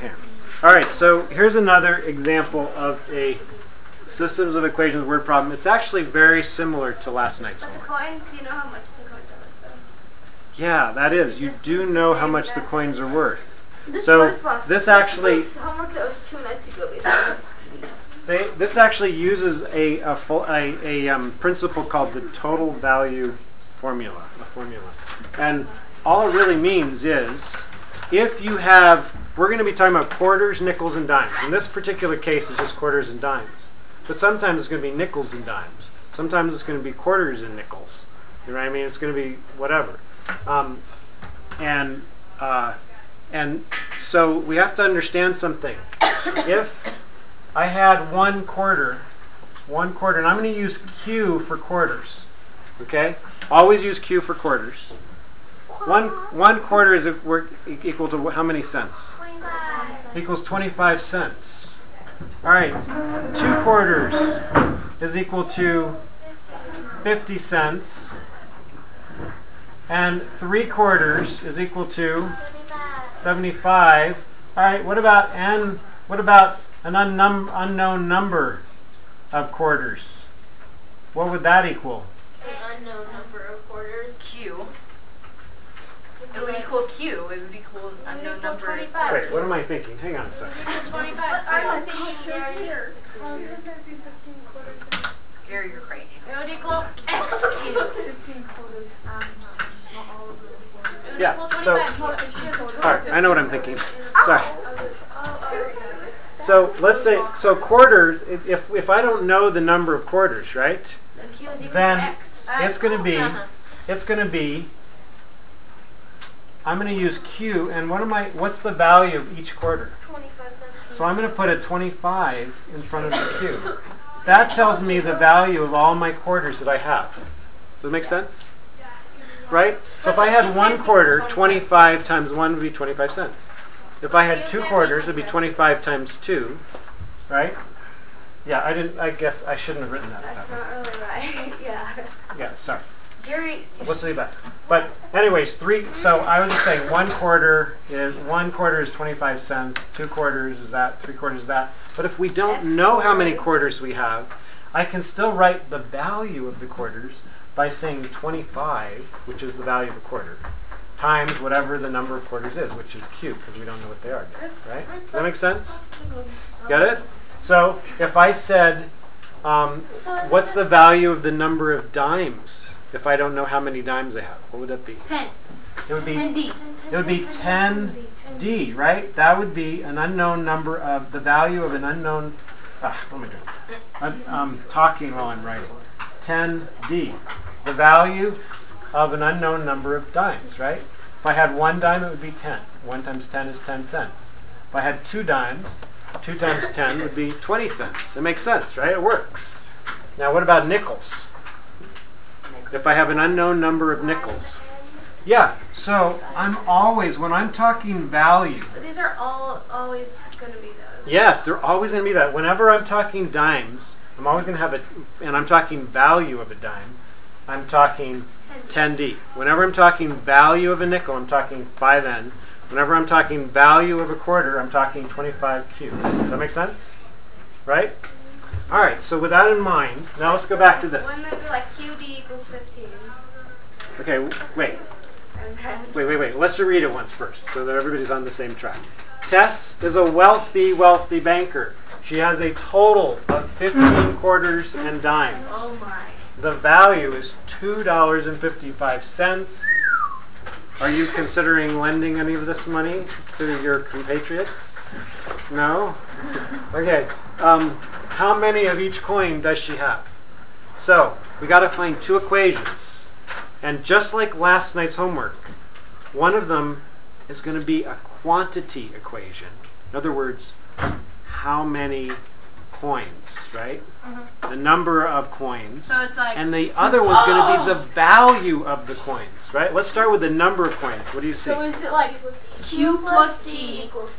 here. All right, so here's another example of a systems of equations word problem. It's actually very similar to last night's homework. But the coins, you know how much the coins are worth, though. Yeah, that is. You do know how much the coins are worth. This So was last this night. actually, This was homework that was 2 nights ago, basically. this actually uses a principle called the total value formula, a formula. And all it really means is, if you have, we're going to be talking about quarters, nickels, and dimes. In this particular case, it's just quarters and dimes. But sometimes it's going to be nickels and dimes. Sometimes it's going to be quarters and nickels. You know what I mean? It's going to be whatever. And so we have to understand something. If I had one quarter, and I'm going to use Q for quarters. Okay? Always use Q for quarters. One quarter is equal to how many cents? 25. Equals 25 cents. All right, 2 quarters is equal to 50 cents. And 3 quarters is equal to 75. All right, what about an unknown number of quarters? What would that equal? An unknown number of quarters. Q. It would equal Q. It would equal unknown number of 25. quarters. Wait, what am I thinking? Hang on a second. 25. I think right here. Gary, you're crazy. It would equal X cubed. 15 quarters and not all of them. It would Yeah, equal so- 25. All right, I know what I'm thinking. Sorry. So let's say, so quarters, if I don't know the number of quarters, right, Then Q is equal then to X. it's going to be, I'm going to use Q, and what's the value of each quarter? 25 cents. So I'm going to put a 25 in front of the Q. That tells me the value of all my quarters that I have. Does that make sense? Right? So if I had 1 quarter, 25 times 1 would be 25 cents. If I had 2 quarters, it'd be 25 times 2, right? Yeah, I guess I shouldn't have written that. That's not really right. Yeah. Yeah, sorry. Gary, What's the back? But anyways, so I was just saying 1 quarter is 25 cents, 2 quarters is that, 3 quarters is that. But if we don't know how many quarters we have, I can still write the value of the quarters by saying 25, which is the value of a quarter, times whatever the number of quarters is, which is Q, because we don't know what they are yet, right? Does that make sense? Get it? So if I said, what's the value of the number of dimes if I don't know how many dimes I have? What would that be? 10. It would be 10D. It would be 10D, right? That would be an unknown number of the value of an unknown. What am I doing? I'm talking while I'm writing. 10D, the value of an unknown number of dimes, right? If I had 1 dime, it would be 10. 1 times 10 is 10 cents. If I had 2 dimes, 2 times 10 would be 20 cents. It makes sense, right? It works. Now, what about nickels? If I have an unknown number of nickels. Yeah, so I'm always, when I'm talking value. But these are all always going to be those. Yes, they're always going to be that. Whenever I'm talking dimes, I'm always going to have and I'm talking value of a dime, I'm talking 10D. Whenever I'm talking value of a nickel, I'm talking 5N. Whenever I'm talking value of a quarter, I'm talking 25Q. Does that make sense? Right? All right, so with that in mind, now let's go back to this. Wouldn't it be like QD equals 15? Okay, wait. Wait. Let's read it once first so that everybody's on the same track. Tess is a wealthy banker. She has a total of 15 quarters and dimes. Oh my. The value is $2.55. Are you considering lending any of this money to your compatriots? No? Okay. How many of each coin does she have? So, we got to find 2 equations. And just like last night's homework, one of them is going to be a quantity equation. In other words, how many coins, right? The number of coins. so it's like, And the other one's going to be the value of the coins, right? Let's start with the number of coins. What do you see? so is it like Q plus D equals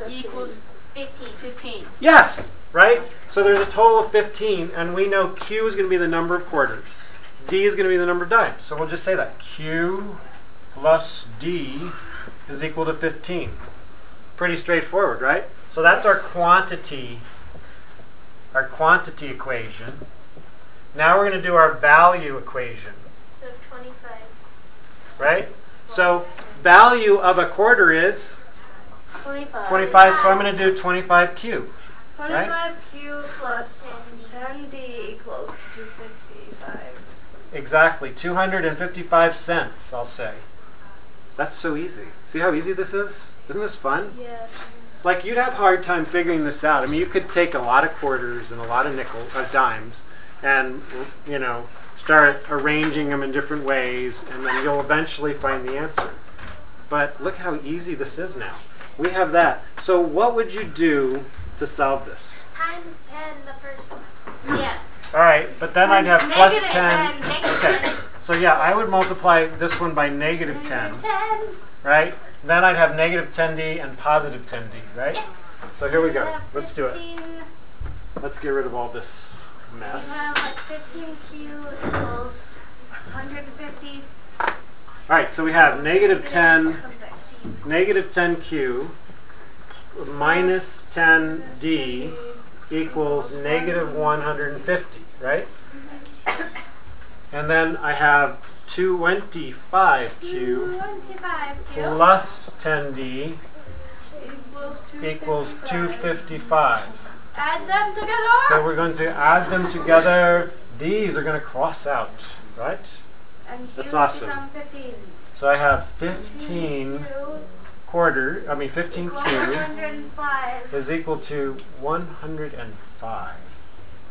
15? Yes, right? So there's a total of 15, and we know Q is going to be the number of quarters. D is going to be the number of dimes. So we'll just say that. Q plus D is equal to 15. Pretty straightforward, right? So that's our quantity equation. Now we're going to do our value equation. So 25. Right? So value of a quarter is 25. 25, so I'm going to do 25Q. 25Q plus 10D equals 255. Exactly, 255 cents, I'll say. That's so easy. See how easy this is? Isn't this fun? Yes. Like, you'd have a hard time figuring this out. I mean, you could take a lot of quarters and a lot of dimes and, you know, start arranging them in different ways, and then you'll eventually find the answer. But look how easy this is now. We have that. So what would you do to solve this? Times 10, the first one. Yeah. All right, but then I'd have plus 10. Negative Okay, so yeah, I would multiply this one by negative 10, 10. right? Then I'd have negative 10D and positive 10D, right? Yes. So here we go. Let's do it. 15. Let's get rid of all this We mess. have like 15Q equals 150. All right, so we have negative 10Q minus 10D equals negative 150, right? And then I have 25Q 25Q plus 10D equals 255. 255. Add them together. So we're going to add them together. These are going to cross out, right? And Q That's awesome. become 15. So I have 15 15Q 105. is equal to 105.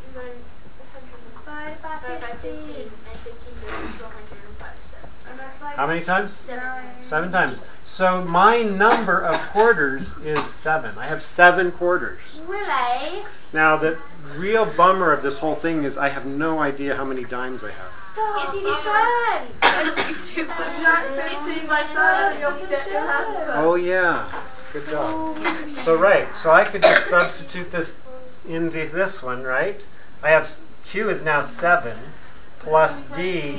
And then 105 by 15. And 15 goes to 105. And that's like How many times? 7. 7 times. So my number of quarters is 7. I have 7 quarters. Relay. Now the real bummer of this whole thing is I have no idea how many dimes I have. Yes, you do 7. Yes, you do. 15 by 7, you'll get your answer. Oh yeah, good job. So right, so I could just substitute this into this one, right? I have Q is now 7 plus D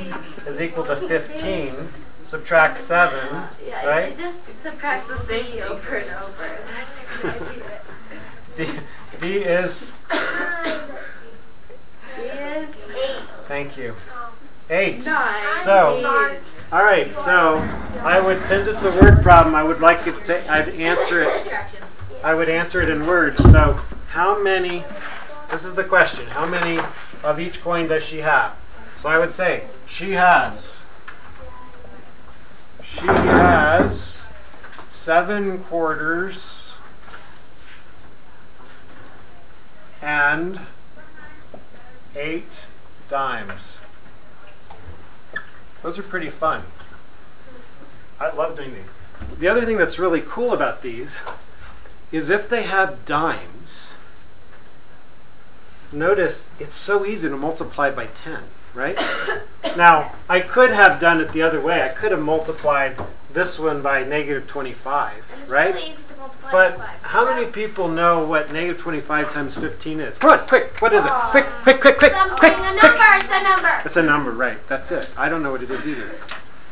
is equal to 15. Subtract 7, Yeah, right? you just subtract the C over and over. That's a good idea. D is, Is 8. thank you, 8. 9. So, all right, so I would, since it's a word problem, I would like it to, I'd answer it, I would answer it in words. So how many, this is the question, how many of each coin does she have? So I would say, she has 7 quarters and 8 dimes. Those are pretty fun. I love doing these. The other thing that's really cool about these is if they have dimes, notice it's so easy to multiply by 10, right? Now, I could have done it the other way. I could have multiplied this one by negative 25, It's right? really easy to multiply But by 5. how many people know what negative 25 times 15 is? Come on, quick, what is it? Quick, quick, quick, quick, Something, quick, a quick. number, it's a number. It's a number, right? That's it. I don't know what it is either.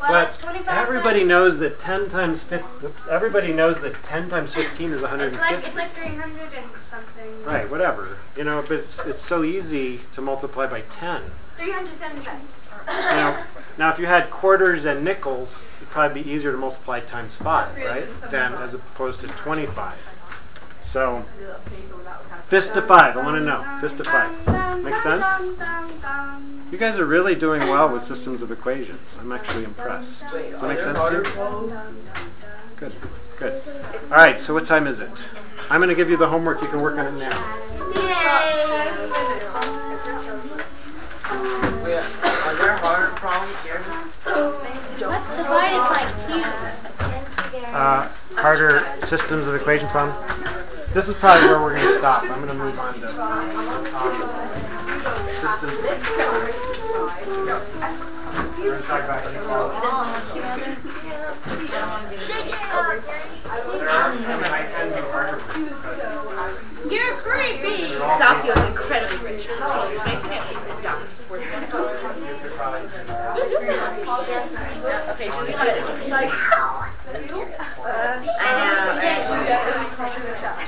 Well, it's But 25 everybody times. knows that 10 times 15. Oops, everybody knows that 10 times 15 is 150. It's like 300 and something. Right, whatever. You know, but it's so easy to multiply by 10. 375. Now, if you had quarters and nickels, it'd probably be easier to multiply times 5, right? Than as opposed to 25. So, fist to 5. I want to know. Fist to 5. Make sense? You guys are really doing well with systems of equations. I'm actually impressed. Does that make sense to you? Good. Good. All right, so what time is it? I'm going to give you the homework. You can work on it now. Are there harder problems here? What's divided by Q? Harder systems of equation problem. This is probably where we're going to stop. I'm going to move on to systems of equations. We're going to talk about inequality. I can do harder ones. You're creepy. Zafio is incredibly rich. Making it is a dumb sport. Okay, Julie got it. I know.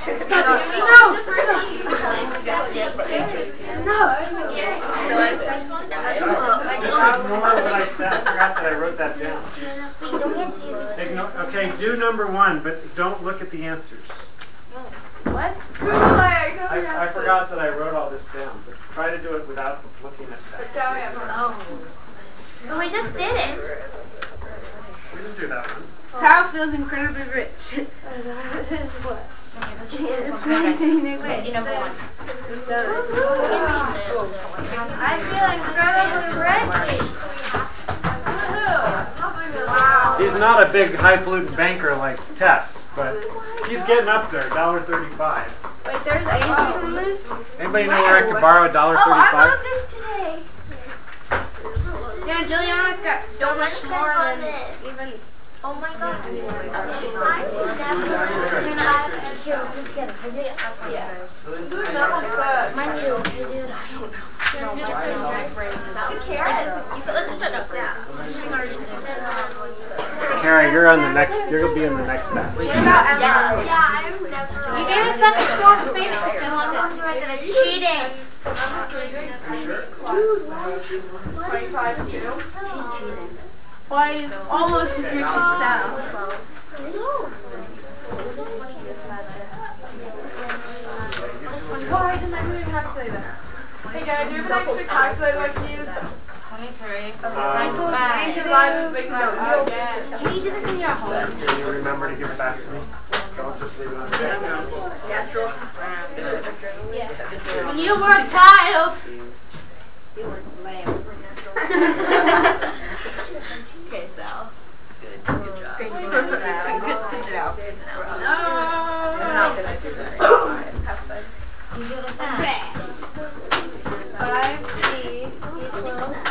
Just ignore what I said. I forgot that I wrote that down. Okay, do number 1, but don't look at the answers. What? I forgot that I wrote all this down, but try to do it without looking at that. But we just did it. We didn't do that one. Sarah feels incredibly rich. Let's just do this one. Wait, do number 1. I feel incredibly rich. Wow. He's not a big highfalutin banker like Tess, but he's getting up there, $1.35. Wait, there's answers on this? Anybody know where I could borrow $1.35? Oh, I'm on this today. Yeah, Juliana's got so much more on than this. even. Oh my god. I would never. Mine too. Let's just start up. Let's just start it. Kara, you're on the next. You're gonna be in the next batch. Yeah, I'm never. You gave us such a small space to sit on this. It's cheating. She's cheating. Why is almost as rich as Sal? Why didn't I really calculate that? Hey, can I do an extra calculator I can use? 23. Divided by Can you do this in your home? Can you remember to give it back to me? Don't just leave it on the table. Natural. When you were a child. You were lame. Okay, Sal. Good job. Good job. Good job. I'm not good at this. It's half fun.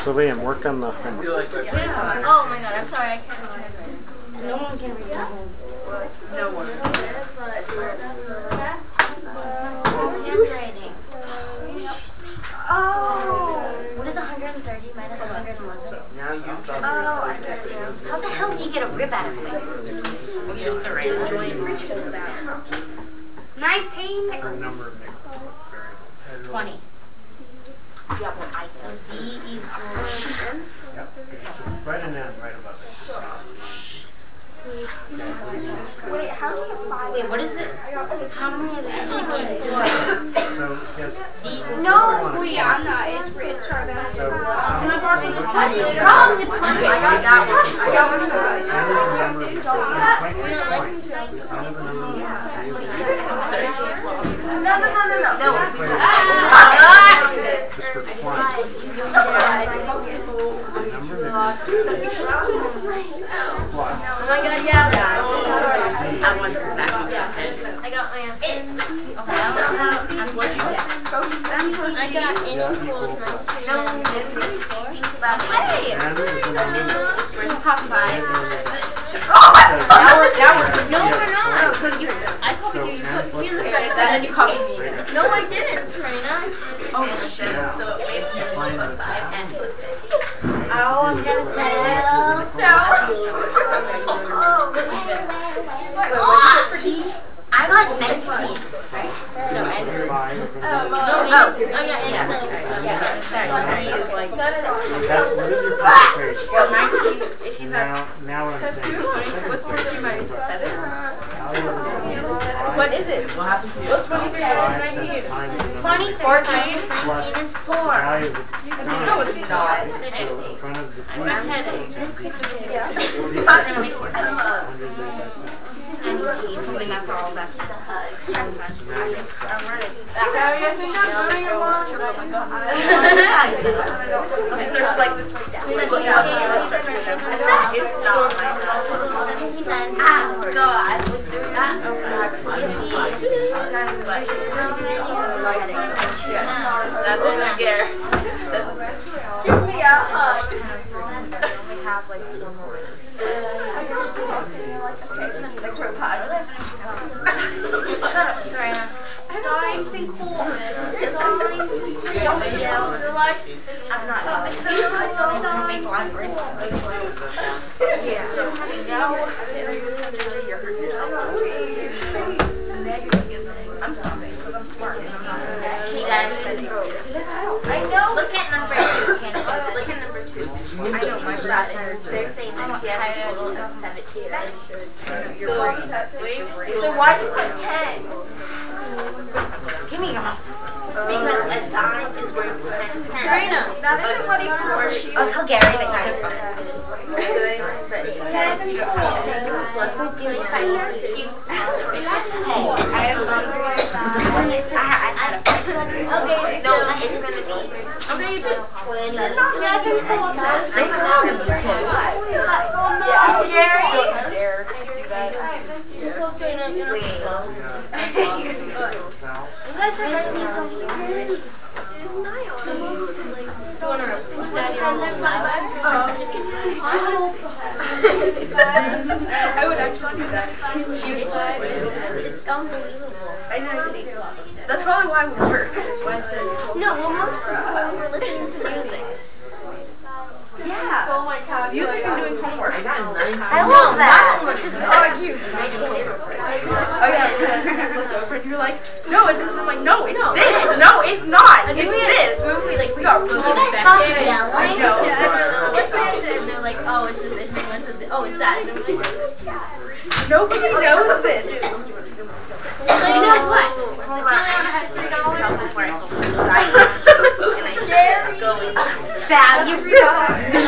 So Liam, work on the homework. Oh my god, I'm sorry, I can't read my handwriting. No one can read your home. No one. Oh. What is 130 minus 111? How the hell do you get a rib out of it? You're just the random joint. 19. Or number of 20. Yeah, well, I so D equals. Yep. Right in there, right above it. Wait, how do you get 5? Wait, what is it? How many of these? So yes. No! Rihanna is rich, or that's So What is wrong with my I got that one. I got one. We don't listen to us. No. Just for quantity. Oh my god, yeah. I want to snack on that. I got my answer. Okay, what'd you get? I got N equals 19. Hey! We're top 5. No, we're not. Because I copied you. You And then you copied me. No, I didn't, Serena. Oh shit. So it makes me +5 and +10. Oh, I'm gonna tell. Wait, what did you get for D? I got 19. No, and I got N. yeah, sorry, is like What is your first grade? well, 19. If you have Now what I'm saying is what's 23 minus 7? what What is it? What's 23 minus 19? 24 times 19 is 4. No, it's not. So in front of the I had it. Something that's all back to the hug. I'm running. Gabby, I think I'm doing it wrong. There's like it's not. Total 70 cents. God. That's what I get. Give me a hug. We have like 4 more. Shut up, Serena. Dimes and quarters. Don't yell. I'm not. Make libraries. Yeah. You're hurting yourself. I'm stopping because I'm smart. You guys study this. I know. Look at number 2. Look at number 2. I know my brother. They're saying that she has a total of 17. So why'd you put 10? Give me your mouth. Because a dime is worth 10 cents. Serena. That isn't what he forced. I'll tell Gary that you took it. Okay, no, it's gonna be. Okay, you too. You're not having fun. Gary. Don't dare do that. Wait. You guys are letting me go. I would actually do that. It's unbelievable. That's probably why we work. No, well, most people were listening to music. Yeah. Stole my calculator. Music and doing homework. I love that. Oh, you. Oh yeah, because you just looked over and you're like, no, it's this. I'm like, no, it's this. No, it's not. It's this. We got really You guys stop yelling. I know. What's the answer? And they're like, oh, it's this. And then one says, oh, it's that. And I'm like, Nobody knows this. nobody knows what? Hold on, I have $3 before I go. Sal, you ruined it.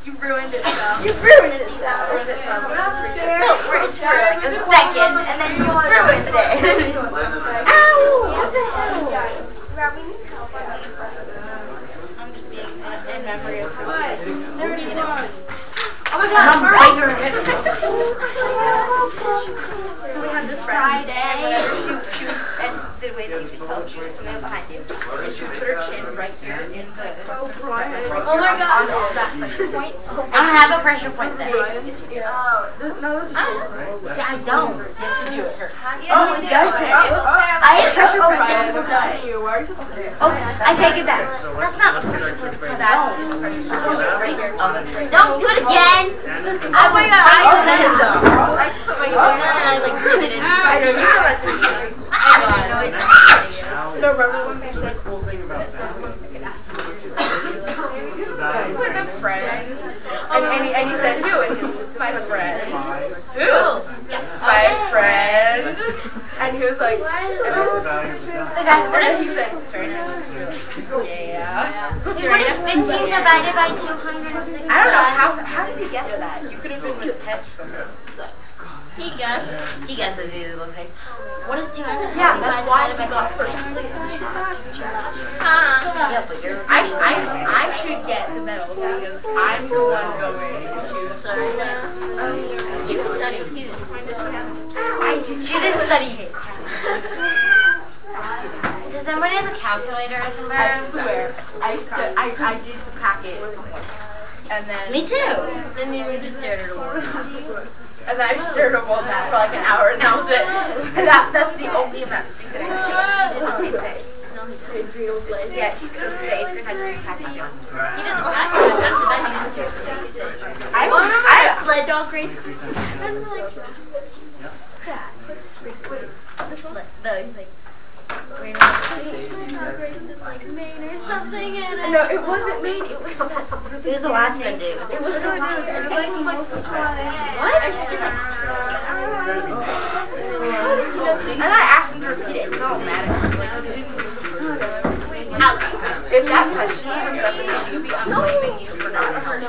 You ruined it, Sal. You ruined it, Sal. No, For like a second, and then you ruined it. Ow! What the hell? I'm just being in memory of something. Oh my god, I'm bigger. we had this friend, and whenever she would, and the way that you could tell she was coming up behind you, is she would put her chin right here inside the Oh my god. on that pressure point. I don't have a pressure point then. No, that's See, I don't. yes, you do. It hurts. Oh, it does hurt. I have pressure points until done. Oh, I take it back. That's not a pressure point until that. Don't do it again. Oh my god. I just put my phone and I like did it in. I know, you know that's No, remember when I said cool thing about that with a friend. And he said, who? And my friend. Who? My friend. And he was like, and he said, yeah. what is 15 divided by 260? I don't know, how did he guess that? You could have been with tests from him. He guessed. He guesses easy thing. What is 260 Yeah, that's why divided I by got first place. Yeah, but you're. I should get the medal because I'm the one going to. Sorry. You studied. He didn't study. She didn't study. Does somebody have a calculator somewhere? I swear. I did the packet once. And then. Me too. Then you just stared at a wall. And then I just stared at a wall for like an hour and that was it. And that's the only amount of thing that I did the same thing. No, he didn't. Yeah, because the 8th grade had to do packet too. He didn't. After that, he didn't do it. I remember I that sled dog race. I'm like, that. The sled. He's like, wait a minute. Sled dog race in like Maine or something. And No, it wasn't Maine. It was it was Alaska, dude. It was Alaska. And like, What? And I asked him to repeat it. It's automatic. If that question comes up in the GOP, I'm blaming you for not knowing.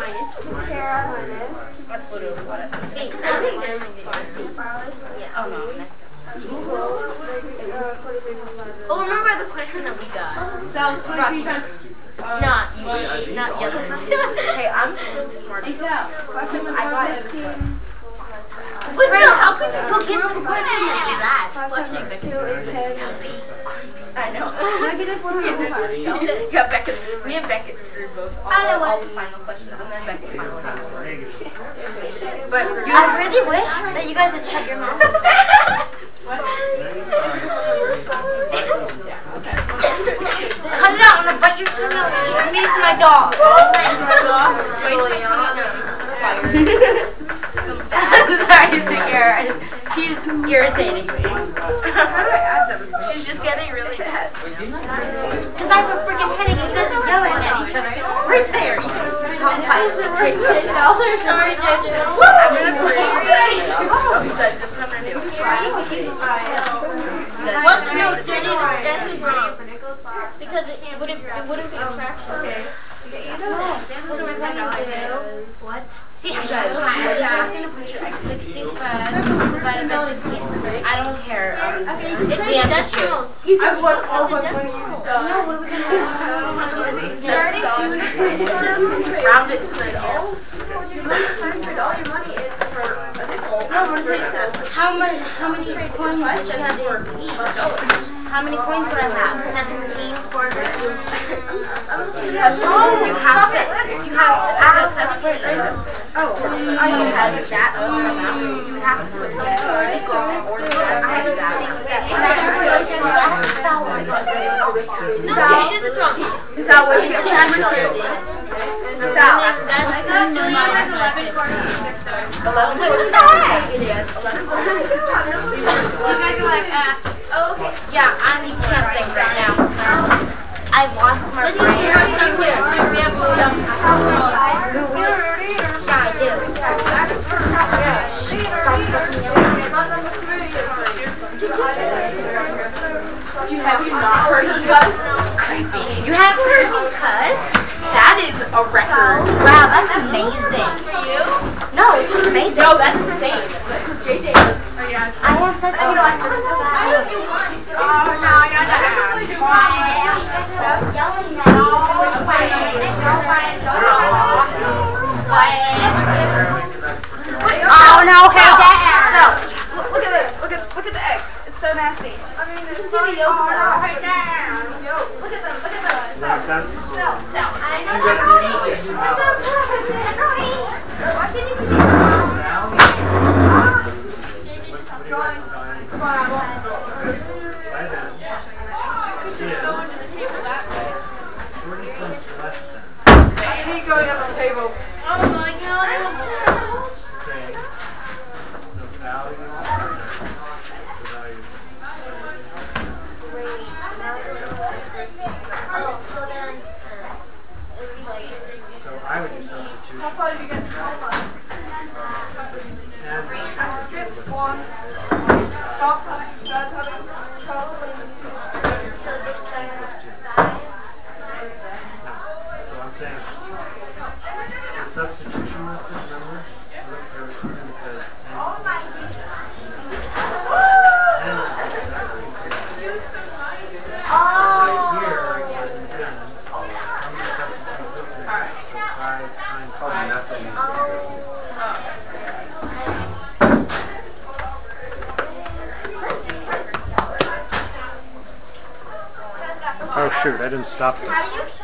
That's literally what I said. Oh no, I messed up. Oh, remember the question that we got? That was 23 times. Not you, not the others. Hey, I'm still smart. I got it. What's up? How could you forget some question like that? I know. Negative 105. Yeah, Beckett. Me and Beckett screwed both all the final questions, and then Beckett finally got one. But I really wish that you guys would shut your mouths. Cut it out! I'm gonna bite your tongue out and feed it to my dog. Sorry, She's irritating me. She's just getting really mad. Because I have a freaking headache and you guys are yelling at each other. Right there. Sorry, JJ. I'm gonna put it this is what I'm gonna do. No, JJ, that's was wrong. Because it wouldn't be a fraction. What? You guys gonna put your X 65 divided by 15. I don't care. It's the decimals. I want all my money done. round it to the nearest. How many coins do you have for each? How many coins would I have? 17 quarters? You have to add 17. Oh, I don't have that amount. You have to put the vertical or the vertical. No, you did this wrong. Is that what you get number 2? Is that 11 quarters. 11 quarters? Yes, 11 quarters. You guys are like, Yeah, you can't think right now. I lost my brain. Let's just stuff here. Dude, we have yeah, I do. Have you not heard me cuss? Creepy. You haven't heard me cuss? That is a record. Wow, that's amazing. For you? No, it's just amazing. No, that's the same. JJ was. I have said that. Oh no, hell! So, look at this. Look at the X. It's so nasty. I mean, you can see the yolk right there. Look at them. Look at them. Does that make sense? So. Why can't you see the drawing? Right then. Is 40 cents less than. You need going up the tables. Oh my god. Okay. The value is the value. Oh, so then, So I would do substitution. How far did you get? And Stop telling you guys having trouble. so this times 5. so I'm saying the substitution method, remember? Look for and it says 10. Oh my god. 10 is the exact same thing. Oh. Here was an N. I'm going to substitute this in. So 5 times 5. Oh shoot, I didn't stop this.